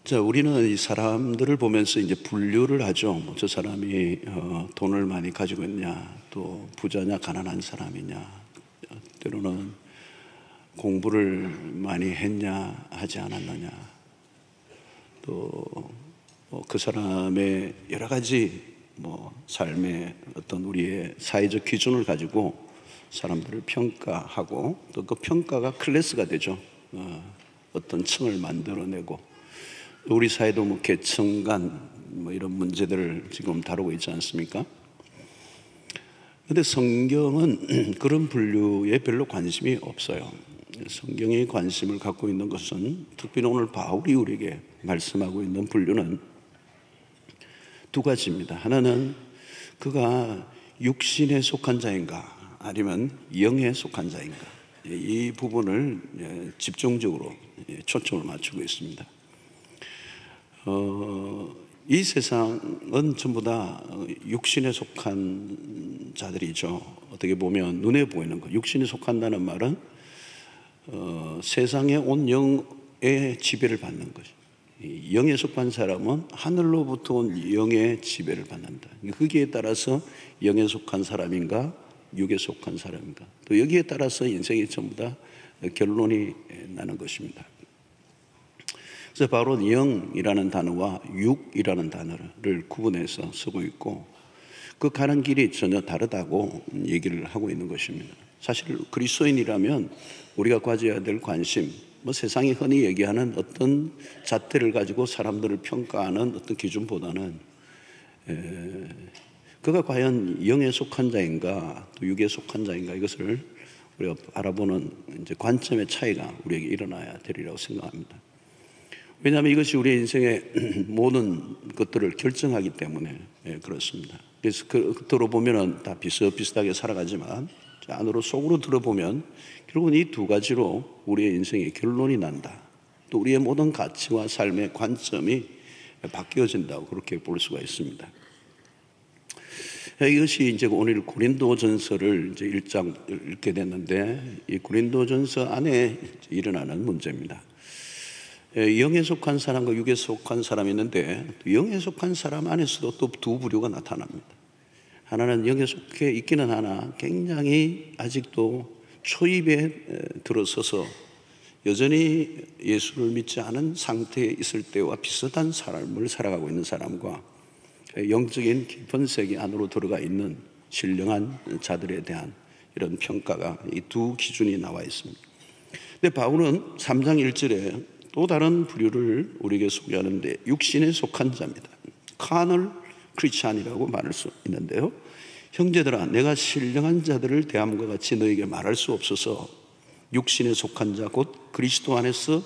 자, 우리는 이 사람들을 보면서 이제 분류를 하죠. 저 사람이 돈을 많이 가지고 있냐, 또 부자냐, 가난한 사람이냐, 때로는 공부를 많이 했냐, 하지 않았느냐, 또 그 사람의 여러 가지 삶의 어떤 우리의 사회적 기준을 가지고 사람들을 평가하고, 또 그 평가가 클래스가 되죠. 어떤 층을 만들어내고, 우리 사회도 계층 간 이런 문제들을 지금 다루고 있지 않습니까? 그런데 성경은 그런 분류에 별로 관심이 없어요. 성경이 관심을 갖고 있는 것은, 특별히 오늘 바울이 우리에게 말씀하고 있는 분류는 두 가지입니다. 하나는 그가 육신에 속한 자인가, 아니면 영에 속한 자인가, 이 부분을 집중적으로 초점을 맞추고 있습니다. 이 세상은 전부 다 육신에 속한 자들이죠. 어떻게 보면 눈에 보이는 것, 육신에 속한다는 말은 세상에 온 영의 지배를 받는 것이, 영에 속한 사람은 하늘로부터 온 영의 지배를 받는다. 거기에 따라서 영에 속한 사람인가, 육에 속한 사람인가, 또 여기에 따라서 인생이 전부 다 결론이 나는 것입니다. 그래서 바로 영이라는 단어와 육이라는 단어를 구분해서 쓰고 있고, 그 가는 길이 전혀 다르다고 얘기를 하고 있는 것입니다. 사실 그리스도인이라면 우리가 가져야 될 관심, 세상이 흔히 얘기하는 어떤 잣대를 가지고 사람들을 평가하는 어떤 기준보다는 그가 과연 영에 속한 자인가, 또 육에 속한 자인가, 이것을 우리가 알아보는 이제 관점의 차이가 우리에게 일어나야 되리라고 생각합니다. 왜냐하면 이것이 우리의 인생의 모든 것들을 결정하기 때문에 그렇습니다. 그래서 들어보면 다 비슷비슷하게 살아가지만, 안으로 속으로 들어보면 결국은 이 두 가지로 우리의 인생의 결론이 난다. 또 우리의 모든 가치와 삶의 관점이 바뀌어진다고 그렇게 볼 수가 있습니다. 이것이 이제 오늘 고린도전서를 이제 1장 읽게 됐는데, 이 고린도전서 안에 일어나는 문제입니다. 영에 속한 사람과 육에 속한 사람이 있는데, 영에 속한 사람 안에서도 또 두 부류가 나타납니다. 하나는 영에 속해 있기는 하나 굉장히 아직도 초입에 들어서서 여전히 예수를 믿지 않은 상태에 있을 때와 비슷한 삶을 살아가고 있는 사람과, 영적인 깊은 세계 안으로 들어가 있는 신령한 자들에 대한 이런 평가가, 이 두 기준이 나와 있습니다. 근데 바울은 3장 1절에 또 다른 부류를 우리에게 소개하는데, 육신에 속한 자입니다. 카널 크리스찬이라고 말할 수 있는데요, 형제들아, 내가 신령한 자들을 대함과 같이 너에게 말할 수 없어서 육신에 속한 자 곧 그리스도 안에서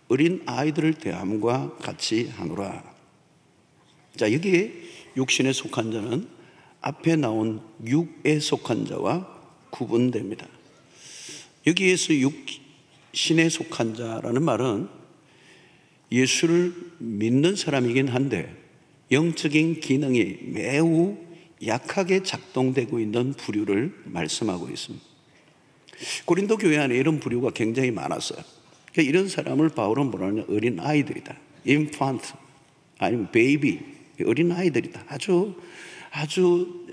어린 아이들을 대함과 같이 하노라. 자, 여기에 육신에 속한 자는 앞에 나온 육에 속한 자와 구분됩니다. 여기에서 육신에 속한 자라는 말은 예수를 믿는 사람이긴 한데 영적인 기능이 매우 약하게 작동되고 있는 부류를 말씀하고 있습니다. 고린도 교회 안에 이런 부류가 굉장히 많았어요. 그러니까 이런 사람을 바울은 뭐라 하냐, 어린 아이들이다, 인판트, 아니면 베이비, 어린 아이들이다. 아주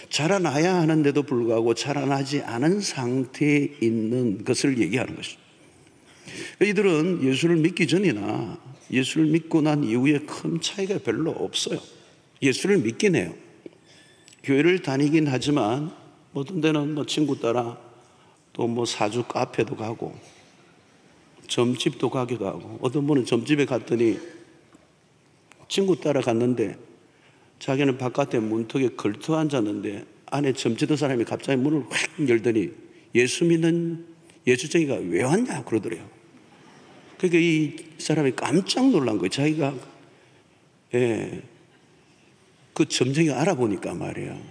자라나야 하는데도 불구하고 자라나지 않은 상태에 있는 것을 얘기하는 것이죠. 이들은 예수를 믿기 전이나 예수를 믿고 난 이후에 큰 차이가 별로 없어요. 예수를 믿긴 해요. 교회를 다니긴 하지만 어떤 데는 친구 따라 또 사주 카페도 가고 점집도 가기도 하고, 어떤 분은 점집에 갔더니 친구 따라 갔는데 자기는 바깥에 문턱에 걸터 앉았는데 안에 점치던 사람이 갑자기 문을 확 열더니 예수 믿는 예수쟁이가 왜 왔냐 그러더래요. 그러니까 이 사람이 깜짝 놀란 거예요. 자기가 그 점쟁이가 알아보니까 말이에요,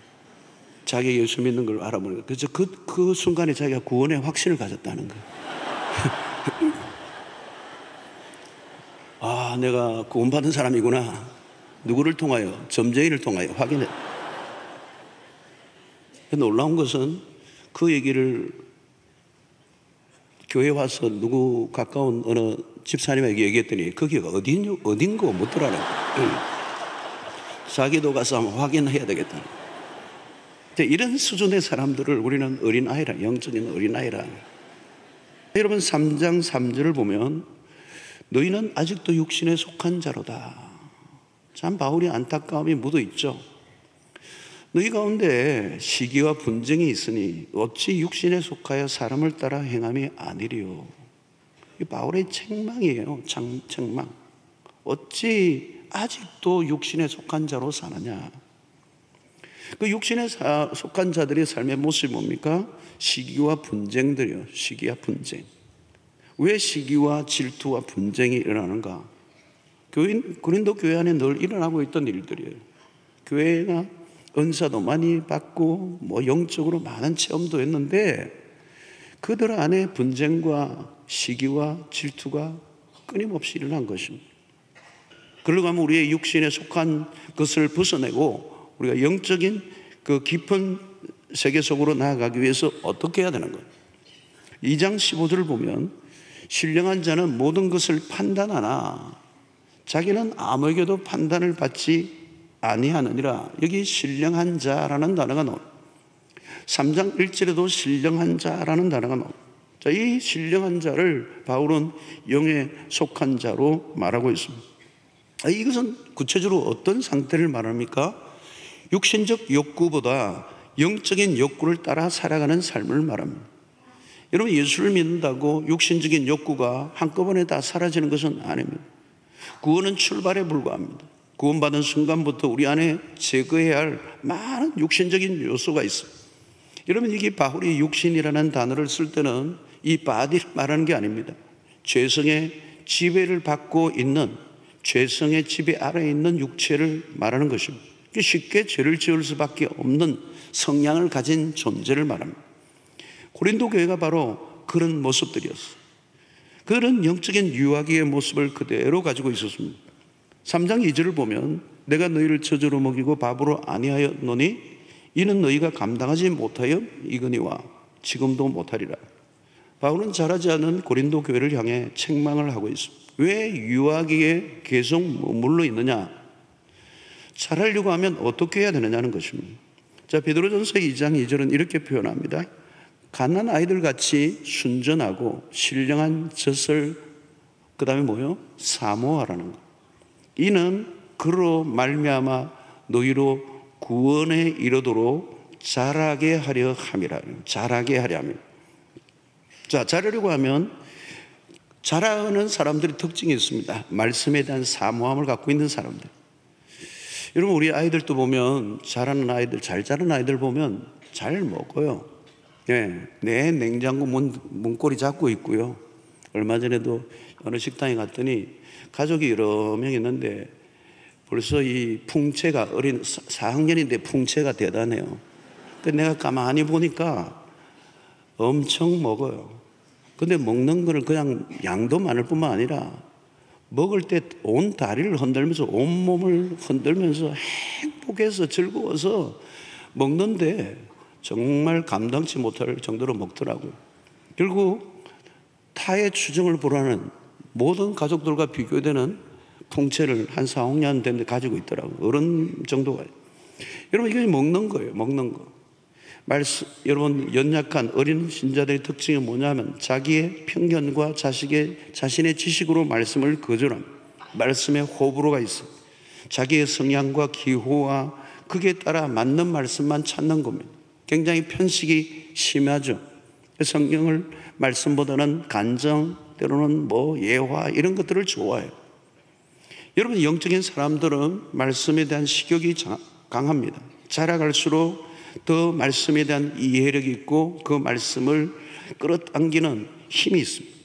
자기 예수 믿는 걸 알아보니까, 그래서 그 순간에 자기가 구원의 확신을 가졌다는 거예요. 아, 내가 구원받은 사람이구나. 누구를 통하여? 점쟁이를 통하여 확인해. 놀라운 것은 그 얘기를 교회 와서 누구 가까운 어느 집사님에게 얘기했더니 거기가 어딘고 묻더라는 거예요. 자기도 가서 한번 확인해야 되겠다. 이런 수준의 사람들을 우리는 어린아이라, 영적인 어린아이라. 여러분 3장 3절을 보면 너희는 아직도 육신에 속한 자로다. 참 바울이 안타까움이 묻어있죠. 너희 가운데 시기와 분쟁이 있으니 어찌 육신에 속하여 사람을 따라 행함이 아니리요. 이 바울의 책망이에요. 책망. 어찌 아직도 육신에 속한 자로 사느냐. 그 육신에 속한 자들의 삶의 모습이 뭡니까? 시기와 분쟁들이요. 시기와 분쟁. 왜 시기와 질투와 분쟁이 일어나는가? 고린도 교회 안에 늘 일어나고 있던 일들이에요. 교회가 은사도 많이 받고 영적으로 많은 체험도 했는데 그들 안에 분쟁과 시기와 질투가 끊임없이 일어난 것입니다. 그러고 하면 우리의 육신에 속한 것을 벗어내고 우리가 영적인 그 깊은 세계 속으로 나아가기 위해서 어떻게 해야 되는 거예요? 2장 15절을 보면 신령한 자는 모든 것을 판단하나 자기는 아무에게도 판단을 받지 아니하느니라. 여기 신령한 자라는 단어가 나옵니다. 3장 1절에도 신령한 자라는 단어가 나옵니다. 자, 이 신령한 자를 바울은 영에 속한 자로 말하고 있습니다. 이것은 구체적으로 어떤 상태를 말합니까? 육신적 욕구보다 영적인 욕구를 따라 살아가는 삶을 말합니다. 여러분, 예수를 믿는다고 육신적인 욕구가 한꺼번에 다 사라지는 것은 아닙니다. 구원은 출발에 불과합니다. 구원받은 순간부터 우리 안에 제거해야 할 많은 육신적인 요소가 있어요. 여러분, 이게 바울이 육신이라는 단어를 쓸 때는 이 바디를 말하는 게 아닙니다. 죄성의 지배를 받고 있는, 죄성의 지배 아래에 있는 육체를 말하는 것입니다. 쉽게 죄를 지을 수밖에 없는 성향을 가진 존재를 말합니다. 고린도 교회가 바로 그런 모습들이었어요. 그런 영적인 유아기의 모습을 그대로 가지고 있었습니다. 3장 2절을 보면 내가 너희를 저주로 먹이고 밥으로 아니하였노니 이는 너희가 감당하지 못하여 이거니와 지금도 못하리라. 바울은 자라지 않은 고린도 교회를 향해 책망을 하고 있습니다. 왜 유아기에 계속 머물러 있느냐? 자라려고 하면 어떻게 해야 되느냐는 것입니다. 자, 베드로전서 2장 2절은 이렇게 표현합니다. 갓난 아이들 같이 순전하고 신령한 젖을 그 다음에 뭐요? 사모하라는 것. 이는 그로 말미암아 너희로 구원에 이르도록 자라게 하려 함이라. 자라게 하려 함이라. 자, 자라려고 하면 자라는 사람들의 특징이 있습니다. 말씀에 대한 사모함을 갖고 있는 사람들. 여러분, 우리 아이들도 보면 자라는 아이들, 잘 자라는 아이들 보면 잘 먹어요. 예, 내 냉장고 문고리 잡고 있고요. 얼마 전에도 어느 식당에 갔더니 가족이 여러 명 있는데 벌써 이 풍채가 어린 4학년인데 풍채가 대단해요. 내가 가만히 보니까 엄청 먹어요. 근데 먹는 거는 그냥 양도 많을 뿐만 아니라 먹을 때 온 다리를 흔들면서 온몸을 흔들면서 행복해서 즐거워서 먹는데 정말 감당치 못할 정도로 먹더라고요. 결국 타의 추정을 불하는 모든 가족들과 비교되는 풍채를 한 4, 5년 됐는데 가지고 있더라고요. 어른 정도가. 여러분, 이게 먹는 거예요. 먹는 거. 여러분, 연약한 어린 신자들의 특징이 뭐냐면 자기의 편견과 자신의 지식으로 말씀을 거절합니다. 말씀에 호불호가 있어요. 자기의 성향과 기호와 그게 따라 맞는 말씀만 찾는 겁니다. 굉장히 편식이 심하죠. 성경을 말씀보다는 간정, 때로는 예화 이런 것들을 좋아해요. 여러분, 영적인 사람들은 말씀에 대한 식욕이 강합니다. 자라갈수록 더 말씀에 대한 이해력이 있고 그 말씀을 끌어당기는 힘이 있습니다.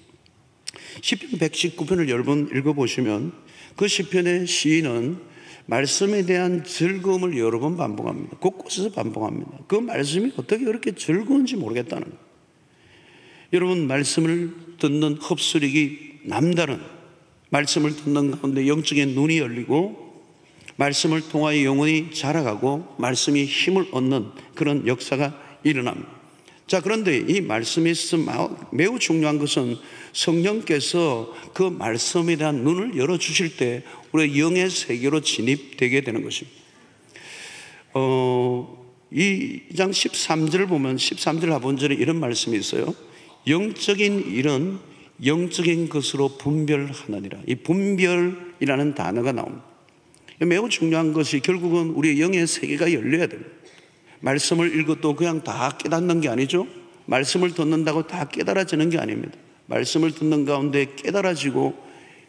시편 119편을 여러분 읽어보시면 그 시편의 시인은 말씀에 대한 즐거움을 여러 번 반복합니다. 곳곳에서 반복합니다. 그 말씀이 어떻게 그렇게 즐거운지 모르겠다는 거예요. 여러분, 말씀을 듣는 흡수력이 남다른, 말씀을 듣는 가운데 영적인 눈이 열리고 말씀을 통하여 영혼이 자라가고 말씀이 힘을 얻는 그런 역사가 일어납니다. 자, 그런데 이 말씀에 있어서 매우 중요한 것은 성령께서 그 말씀에 대한 눈을 열어주실 때 우리의 영의 세계로 진입되게 되는 것입니다. 이 2장 13절을 보면 13절 하본절에 이런 말씀이 있어요. 영적인 일은 영적인 것으로 분별하느니라. 이 분별이라는 단어가 나옵니다. 매우 중요한 것이 결국은 우리의 영의 세계가 열려야 됩니다. 말씀을 읽어도 그냥 다 깨닫는 게 아니죠. 말씀을 듣는다고 다 깨달아지는 게 아닙니다. 말씀을 듣는 가운데 깨달아지고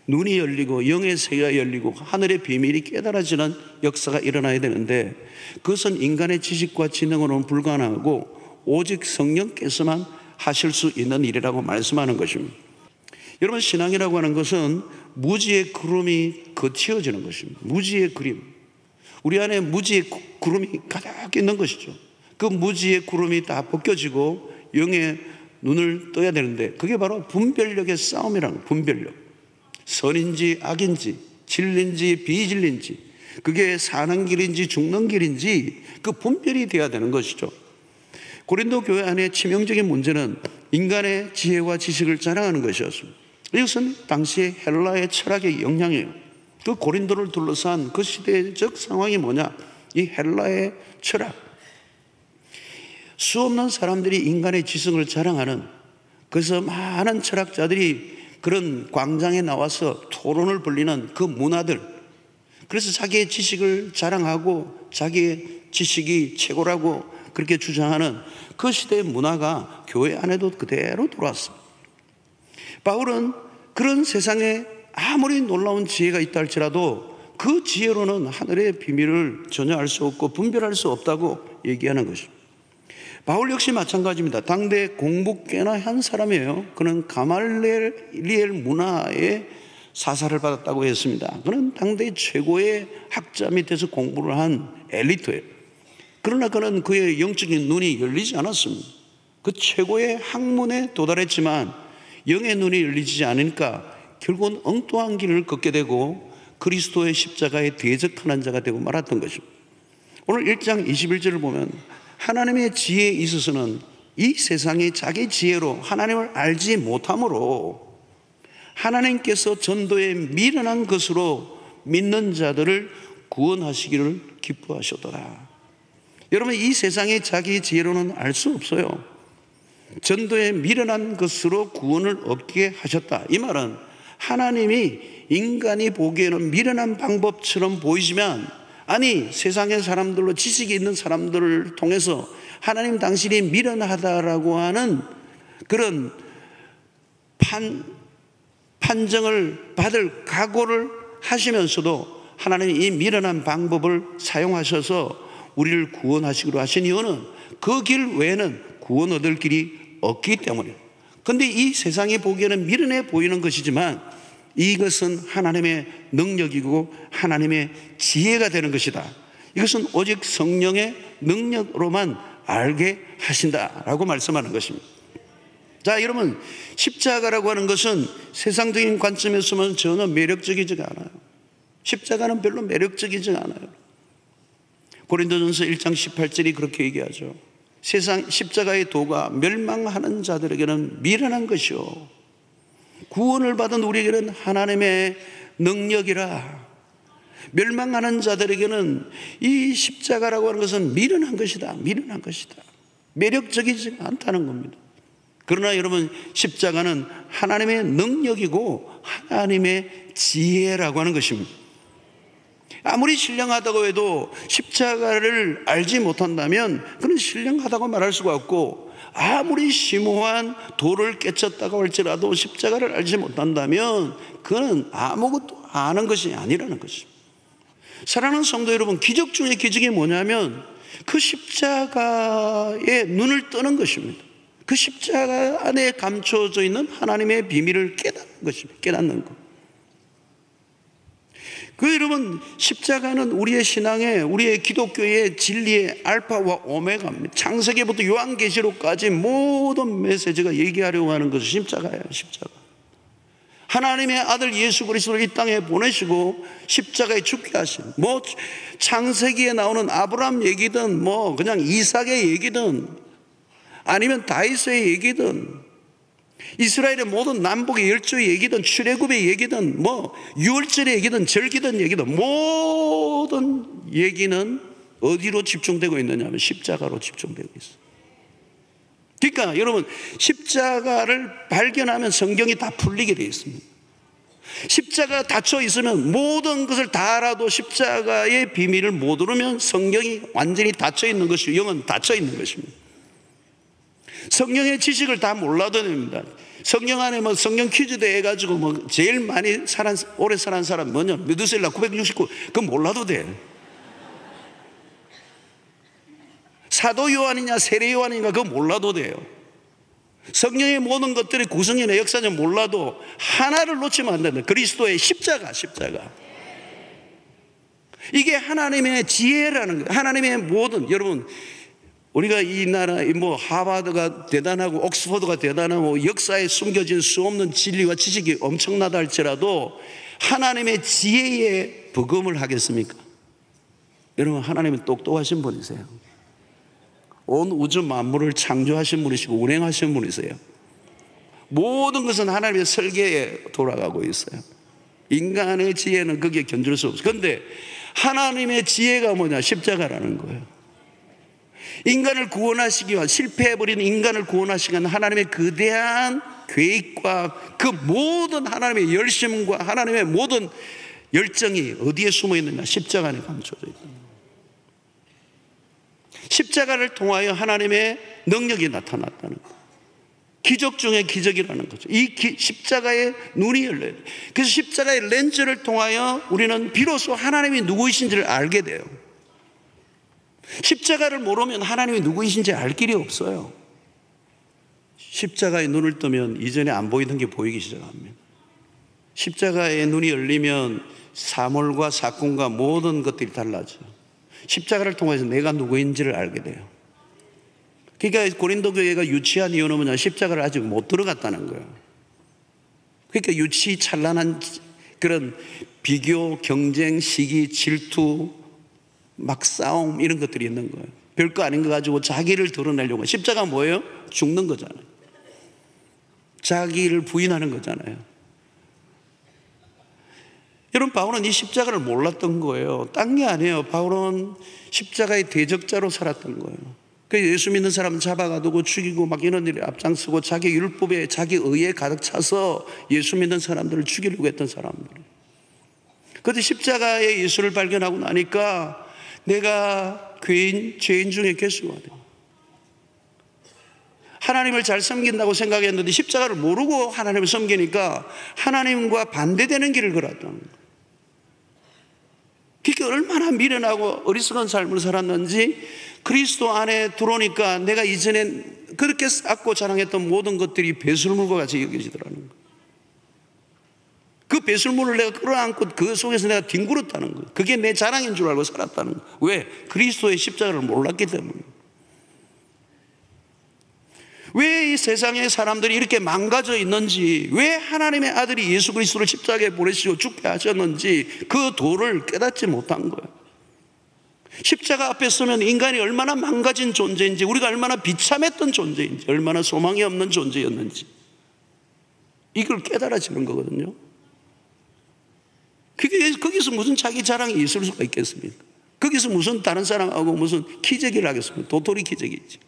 눈이 열리고 영의 세계가 열리고 하늘의 비밀이 깨달아지는 역사가 일어나야 되는데, 그것은 인간의 지식과 지능으로는 불가능하고 오직 성령께서만 하실 수 있는 일이라고 말씀하는 것입니다. 여러분, 신앙이라고 하는 것은 무지의 구름이 걷히어지는 것입니다. 무지의 그림, 우리 안에 무지의 구름이 가득 있는 것이죠. 그 무지의 구름이 다 벗겨지고 영의 눈을 떠야 되는데, 그게 바로 분별력의 싸움이라는 거예요. 분별력. 선인지 악인지, 진리인지 비진리인지, 그게 사는 길인지 죽는 길인지 그 분별이 돼야 되는 것이죠. 고린도 교회 안에 치명적인 문제는 인간의 지혜와 지식을 자랑하는 것이었습니다. 이것은 당시의 헬라의 철학의 영향이에요. 그 고린도를 둘러싼 그 시대적 상황이 뭐냐? 이 헬라의 철학. 수없는 사람들이 인간의 지성을 자랑하는, 그래서 많은 철학자들이 그런 광장에 나와서 토론을 벌이는 그 문화들, 그래서 자기의 지식을 자랑하고 자기의 지식이 최고라고 그렇게 주장하는 그 시대의 문화가 교회 안에도 그대로 들어왔습니다. 바울은 그런 세상에 아무리 놀라운 지혜가 있다 할지라도 그 지혜로는 하늘의 비밀을 전혀 알 수 없고 분별할 수 없다고 얘기하는 것입니다. 바울 역시 마찬가지입니다. 당대 공부 꽤나 한 사람이에요. 그는 가말리엘 문화에 사사를 받았다고 했습니다. 그는 당대 최고의 학자 밑에서 공부를 한 엘리트예요. 그러나 그는 그의 영적인 눈이 열리지 않았습니다. 그 최고의 학문에 도달했지만 영의 눈이 열리지 않으니까 결국은 엉뚱한 길을 걷게 되고 그리스도의 십자가에 대적하는 자가 되고 말았던 것입니다. 오늘 1장 21절을 보면 하나님의 지혜에 있어서는 이 세상이 자기 지혜로 하나님을 알지 못함으로 하나님께서 전도에 미련한 것으로 믿는 자들을 구원하시기를 기뻐하셨더라. 여러분, 이 세상이 자기 지혜로는 알 수 없어요. 전도에 미련한 것으로 구원을 얻게 하셨다. 이 말은 하나님이 인간이 보기에는 미련한 방법처럼 보이지만, 아니 세상의 사람들로 지식이 있는 사람들을 통해서 하나님 당신이 미련하다라고 하는 그런 판정을 받을 각오를 하시면서도 하나님이 이 미련한 방법을 사용하셔서 우리를 구원하시기로 하신 이유는 그 길 외에는 구원 얻을 길이 없기 때문이에요. 그런데 이 세상이 보기에는 미련해 보이는 것이지만 이것은 하나님의 능력이고 하나님의 지혜가 되는 것이다. 이것은 오직 성령의 능력으로만 알게 하신다라고 말씀하는 것입니다. 자, 여러분, 십자가라고 하는 것은 세상적인 관점에서는 전혀 매력적이지 않아요. 십자가는 별로 매력적이지 않아요. 고린도전서 1장 18절이 그렇게 얘기하죠. 세상 십자가의 도가 멸망하는 자들에게는 미련한 것이요 구원을 받은 우리에게는 하나님의 능력이라. 멸망하는 자들에게는 이 십자가라고 하는 것은 미련한 것이다. 미련한 것이다. 매력적이지 않다는 겁니다. 그러나 여러분, 십자가는 하나님의 능력이고 하나님의 지혜라고 하는 것입니다. 아무리 신령하다고 해도 십자가를 알지 못한다면 그는 신령하다고 말할 수가 없고, 아무리 심오한 도를 깨쳤다고 할지라도 십자가를 알지 못한다면 그는 아무것도 아는 것이 아니라는 것입니다. 사랑하는 성도 여러분, 기적 중에 기적이 뭐냐면 그 십자가에 눈을 뜨는 것입니다. 그 십자가 안에 감춰져 있는 하나님의 비밀을 깨닫는 것입니다. 깨닫는 것. 그 여러분, 십자가는 우리의 신앙의, 우리의 기독교의 진리의 알파와 오메가입니다. 창세기부터 요한계시록까지 모든 메시지가 얘기하려고 하는 것은 십자가예요. 십자가. 하나님의 아들 예수 그리스도를 이 땅에 보내시고 십자가에 죽게 하신, 뭐 창세기에 나오는 아브라함 얘기든 뭐 그냥 이삭의 얘기든 아니면 다윗의 얘기든 이스라엘의 모든 남북의 열조의 얘기든 출애굽의 얘기든 뭐 유월절의 얘기든 절기든 얘기든 모든 얘기는 어디로 집중되고 있느냐 하면 십자가로 집중되고 있어요. 그러니까 여러분, 십자가를 발견하면 성경이 다 풀리게 되어 있습니다. 십자가 닫혀 있으면 모든 것을 다 알아도 십자가의 비밀을 못 들으면 성경이 완전히 닫혀 있는 것이고 영은 닫혀 있는 것입니다. 성경의 지식을 다 몰라도 됩니다. 성경 안에 뭐 성경 퀴즈 대회 해가지고 뭐 제일 많이 오래 살은 사람 뭐냐? 메두셀라 969. 그거 몰라도 돼. 사도 요한이냐 세례 요한이냐 그거 몰라도 돼요. 성경의 모든 것들이 구성이나 역사는 몰라도 하나를 놓치면 안 된다. 그리스도의 십자가. 이게 하나님의 지혜라는 거예요. 하나님의 모든, 여러분, 우리가 이 나라 뭐 하버드가 대단하고 옥스퍼드가 대단하고 역사에 숨겨진 수없는 진리와 지식이 엄청나다 할지라도 하나님의 지혜에 버금을 하겠습니까? 여러분, 하나님은 똑똑하신 분이세요. 온 우주 만물을 창조하신 분이시고 운행하신 분이세요. 모든 것은 하나님의 설계에 돌아가고 있어요. 인간의 지혜는 거기에 견줄 수 없어요. 그런데 하나님의 지혜가 뭐냐? 십자가라는 거예요. 인간을 구원하시기 위한, 실패해버린 인간을 구원하시기 위한 하나님의 거대한 계획과 그 모든 하나님의 열심과 하나님의 모든 열정이 어디에 숨어 있느냐? 십자가 안에 감춰져 있다. 십자가를 통하여 하나님의 능력이 나타났다는 것. 기적 중에 기적이라는 거죠. 이 십자가의 눈이 열려요. 그래서 십자가의 렌즈를 통하여 우리는 비로소 하나님이 누구이신지를 알게 돼요. 십자가를 모르면 하나님이 누구이신지 알 길이 없어요. 십자가의 눈을 뜨면 이전에 안 보이던 게 보이기 시작합니다. 십자가의 눈이 열리면 사물과 사건과 모든 것들이 달라져요. 십자가를 통해서 내가 누구인지를 알게 돼요. 그러니까 고린도 교회가 유치한 이유는 뭐냐? 십자가를 아직 못 들어갔다는 거예요. 그러니까 유치 찬란한 그런 비교, 경쟁, 시기, 질투, 막 싸움 이런 것들이 있는 거예요. 별거 아닌 거 가지고 자기를 드러내려고. 십자가 뭐예요? 죽는 거잖아요. 자기를 부인하는 거잖아요. 여러분, 바울은 이 십자가를 몰랐던 거예요. 딴 게 아니에요. 바울은 십자가의 대적자로 살았던 거예요. 그래서 예수 믿는 사람 잡아가두고 죽이고 막 이런 일에 앞장서고 자기 율법에 자기 의에 가득 차서 예수 믿는 사람들을 죽이려고 했던 사람들. 그런데 십자가의 예수를 발견하고 나니까 내가 죄인 중에 괴수가 돼요. 하나님을 잘 섬긴다고 생각했는데 십자가를 모르고 하나님을 섬기니까 하나님과 반대되는 길을 걸었다는 거예요. 그러니까 얼마나 미련하고 어리석은 삶을 살았는지 그리스도 안에 들어오니까 내가 이전엔 그렇게 쌓고 자랑했던 모든 것들이 배설물과 같이 여겨지더라는 거예요. 그 배설물을 내가 끌어안고 그 속에서 내가 뒹굴었다는 거예요. 그게 내 자랑인 줄 알고 살았다는 거예요. 왜? 그리스도의 십자가를 몰랐기 때문에. 왜 이 세상의 사람들이 이렇게 망가져 있는지, 왜 하나님의 아들이 예수 그리스도를 십자가에 보내시고 죽게 하셨는지 그 도를 깨닫지 못한 거예요. 십자가 앞에 서면 인간이 얼마나 망가진 존재인지, 우리가 얼마나 비참했던 존재인지, 얼마나 소망이 없는 존재였는지 이걸 깨달아지는 거거든요. 그게 거기서 무슨 자기 자랑이 있을 수가 있겠습니까? 거기서 무슨 다른 사람하고 무슨 기적을 하겠습니까? 도토리 기적이지.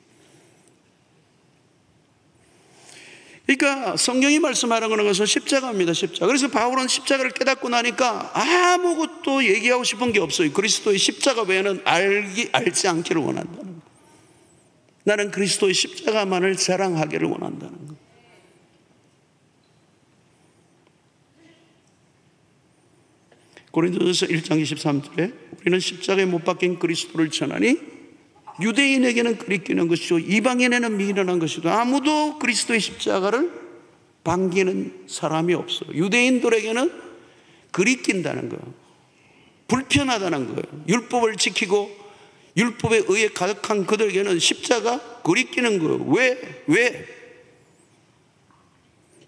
그러니까 성경이 말씀하는 것은 십자가입니다. 십자가. 그래서 바울은 십자가를 깨닫고 나니까 아무것도 얘기하고 싶은 게 없어요. 그리스도의 십자가 외에는 알지 않기를 원한다는 거예요. 나는 그리스도의 십자가만을 자랑하기를 원한다는 거예요. 고린도전서 1장 23절에 우리는 십자가에 못 박힌 그리스도를 전하니 유대인에게는 그리끼는 것이고 이방인에는 미련한 것이고 아무도 그리스도의 십자가를 반기는 사람이 없어요. 유대인들에게는 그리낀다는 거예요. 불편하다는 거예요. 율법을 지키고 율법에 의해 가득한 그들에게는 십자가 그리끼는 거예요. 왜?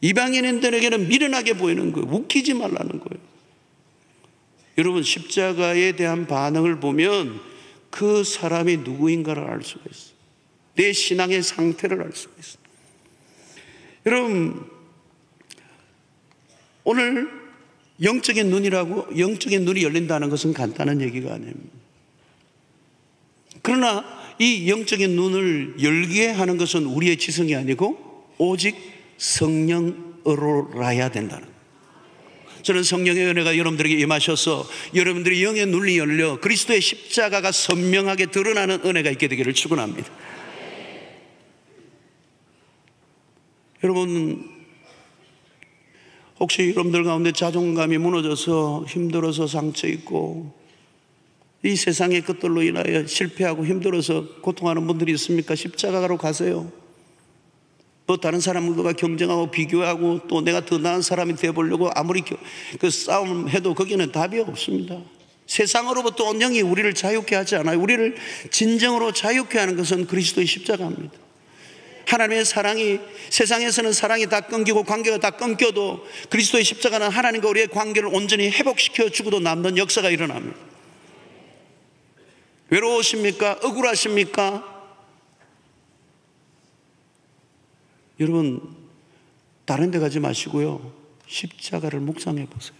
이방인들에게는 미련하게 보이는 거예요. 웃기지 말라는 거예요. 여러분, 십자가에 대한 반응을 보면 그 사람이 누구인가를 알 수가 있어요. 내 신앙의 상태를 알 수가 있습니다. 여러분, 오늘 영적인 눈이 열린다는 것은 간단한 얘기가 아닙니다. 그러나 이 영적인 눈을 열게 하는 것은 우리의 지성이 아니고 오직 성령으로라야 된다는 거예요. 저는 성령의 은혜가 여러분들에게 임하셔서 여러분들이 영의 눈이 열려 그리스도의 십자가가 선명하게 드러나는 은혜가 있게 되기를 축원합니다. 여러분, 혹시 여러분들 가운데 자존감이 무너져서 힘들어서 상처 있고 이 세상의 것들로 인하여 실패하고 힘들어서 고통하는 분들이 있습니까? 십자가로 가세요. 또 다른 사람들과 경쟁하고 비교하고 또 내가 더 나은 사람이 되어보려고 아무리 그 싸움해도 거기는 답이 없습니다. 세상으로부터 온전히 우리를 자유케 하지 않아요. 우리를 진정으로 자유케 하는 것은 그리스도의 십자가입니다. 하나님의 사랑이, 세상에서는 사랑이 다 끊기고 관계가 다 끊겨도 그리스도의 십자가는 하나님과 우리의 관계를 온전히 회복시켜 주고도 남는 역사가 일어납니다. 외로우십니까? 억울하십니까? 여러분, 다른 데 가지 마시고요, 십자가를 묵상해 보세요.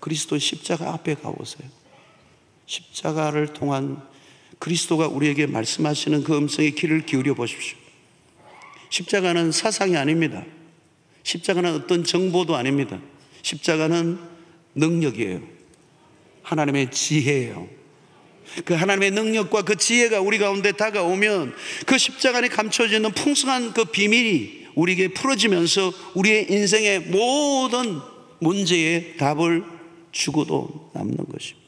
그리스도의 십자가 앞에 가보세요. 십자가를 통한 그리스도가 우리에게 말씀하시는 그 음성에 귀를 기울여 보십시오. 십자가는 사상이 아닙니다. 십자가는 어떤 정보도 아닙니다. 십자가는 능력이에요. 하나님의 지혜예요. 그 하나님의 능력과 그 지혜가 우리 가운데 다가오면 그 십자가 안에 감춰져 있는 풍성한 그 비밀이 우리에게 풀어지면서 우리의 인생의 모든 문제에 답을 주고도 남는 것입니다.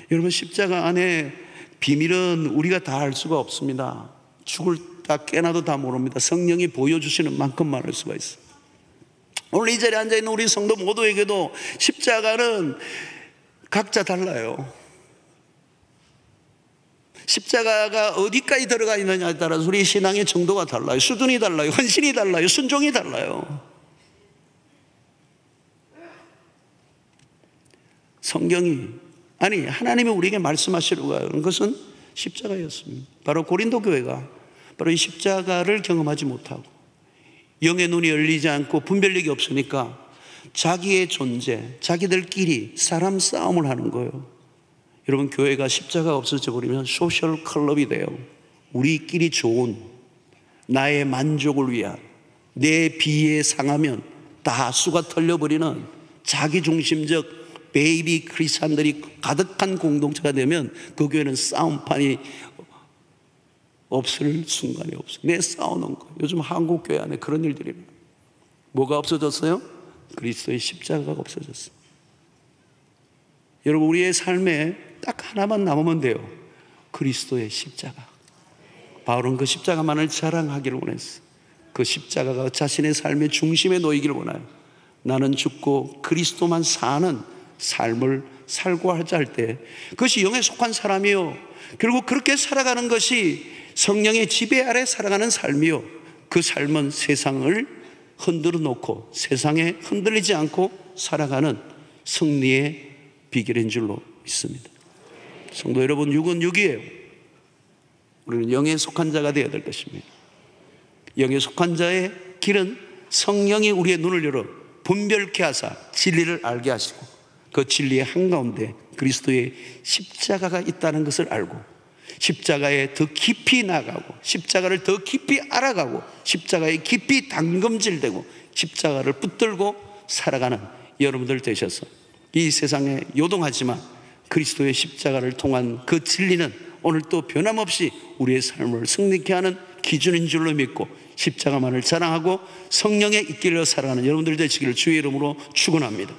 여러분, 십자가 안에 비밀은 우리가 다 알 수가 없습니다. 죽을 다 깨나도 다 모릅니다. 성령이 보여주시는 만큼만 알 수가 있습니다. 오늘 이 자리에 앉아있는 우리 성도 모두에게도 십자가는 각자 달라요. 십자가가 어디까지 들어가 있느냐에 따라서 우리 신앙의 정도가 달라요. 수준이 달라요. 헌신이 달라요. 순종이 달라요. 성경이, 아니 하나님이 우리에게 말씀하시려고 하는 것은 십자가였습니다. 바로 고린도 교회가 바로 이 십자가를 경험하지 못하고 영의 눈이 열리지 않고 분별력이 없으니까 자기의 존재, 자기들끼리 사람 싸움을 하는 거예요. 여러분, 교회가 십자가가 없어져 버리면 소셜 클럽이 돼요. 우리끼리 좋은, 나의 만족을 위한, 내 비에 상하면 다 수가 털려버리는 자기중심적 베이비 크리스찬들이 가득한 공동체가 되면 그 교회는 싸움판이 없을 순간이 없어요. 내 싸우는 거. 요즘 한국 교회 안에 그런 일들이 뭐가 없어졌어요? 그리스도의 십자가가 없어졌어요. 여러분, 우리의 삶에 딱 하나만 남으면 돼요. 그리스도의 십자가. 바울은 그 십자가만을 자랑하기를 원했어요. 그 십자가가 자신의 삶의 중심에 놓이기를 원해요. 나는 죽고 그리스도만 사는 삶을 살고 하자 할 때 그것이 영에 속한 사람이요, 결국 그렇게 살아가는 것이 성령의 지배 아래 살아가는 삶이요, 그 삶은 세상을 흔들어 놓고 세상에 흔들리지 않고 살아가는 승리의 비결인 줄로 믿습니다. 성도 여러분, 육은 육이에요. 우리는 영에 속한 자가 되어야 될 것입니다. 영에 속한 자의 길은 성령이 우리의 눈을 열어 분별케 하사 진리를 알게 하시고 그 진리의 한가운데 그리스도의 십자가가 있다는 것을 알고 십자가에 더 깊이 나가고 십자가를 더 깊이 알아가고 십자가에 깊이 담금질되고 십자가를 붙들고 살아가는 여러분들 되셔서 이 세상에 요동하지만 그리스도의 십자가를 통한 그 진리는 오늘 또 변함없이 우리의 삶을 승리케 하는 기준인 줄로 믿고 십자가만을 자랑하고 성령의 있기를 살아가는 여러분들 되시기를 주의 이름으로 축원합니다.